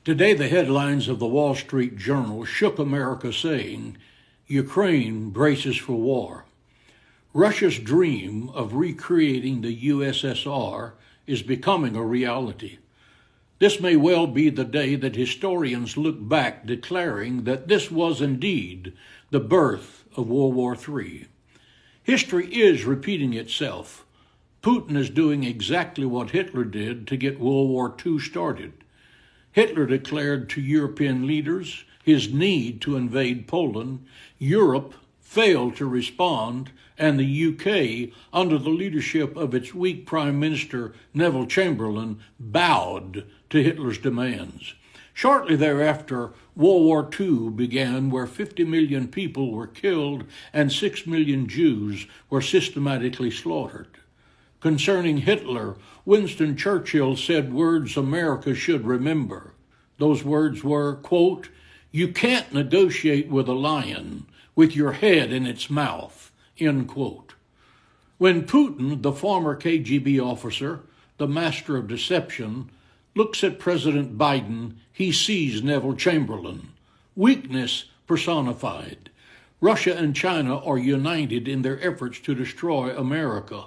Today, the headlines of the Wall Street Journal shook America, saying, Ukraine braces for war. Russia's dream of recreating the USSR is becoming a reality. This may well be the day that historians look back declaring that this was indeed the birth of World War III. History is repeating itself. Putin is doing exactly what Hitler did to get World War II started. Hitler declared to European leaders his need to invade Poland. Europe failed to respond, and the UK, under the leadership of its weak Prime Minister Neville Chamberlain, bowed to Hitler's demands. Shortly thereafter, World War II began, where 50 million people were killed and 6 million Jews were systematically slaughtered. Concerning Hitler, Winston Churchill said words America should remember. Those words were, quote, "You can't negotiate with a lion with your head in its mouth," end quote. When Putin, the former KGB officer, the master of deception, looks at President Biden, he sees Neville Chamberlain, weakness personified. Russia and China are united in their efforts to destroy America.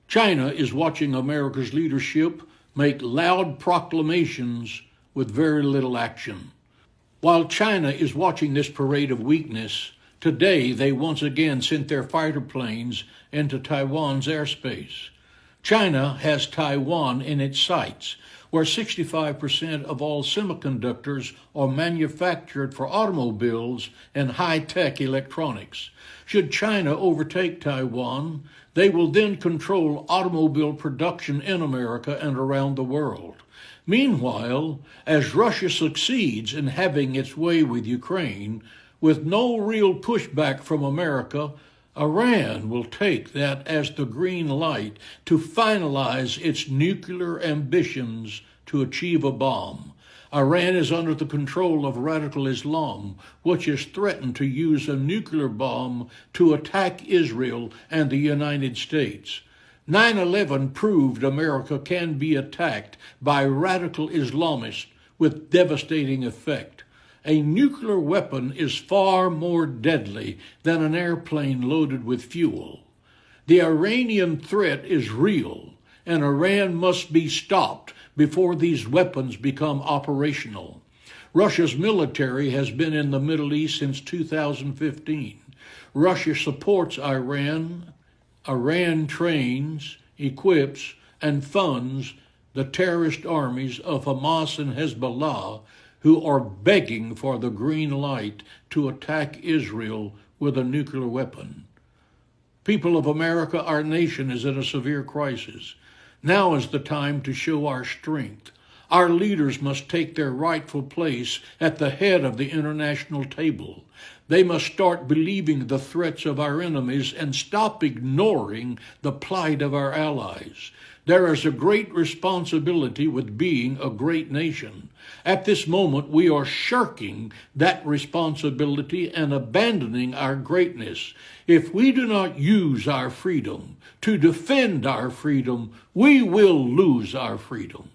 China is watching America's leadership make loud proclamations with very little action. While China is watching this parade of weakness, today they once again sent their fighter planes into Taiwan's airspace. China has Taiwan in its sights, where 65% of all semiconductors are manufactured for automobiles and high-tech electronics. Should China overtake Taiwan, they will then control automobile production in America and around the world. Meanwhile, as Russia succeeds in having its way with Ukraine, with no real pushback from America, Iran will take that as the green light to finalize its nuclear ambitions to achieve a bomb. Iran is under the control of radical Islam, which has threatened to use a nuclear bomb to attack Israel and the United States. 9/11 proved America can be attacked by radical Islamists with devastating effect. A nuclear weapon is far more deadly than an airplane loaded with fuel. The Iranian threat is real, and Iran must be stopped before these weapons become operational. Russia's military has been in the Middle East since 2015. Russia supports Iran. Iran trains, equips, and funds the terrorist armies of Hamas and Hezbollah, who are begging for the green light to attack Israel with a nuclear weapon. People of America, our nation is in a severe crisis. Now is the time to show our strength. Our leaders must take their rightful place at the head of the international table. They must start believing the threats of our enemies and stop ignoring the plight of our allies. There is a great responsibility with being a great nation. At this moment, we are shirking that responsibility and abandoning our greatness. If we do not use our freedom to defend our freedom, we will lose our freedom.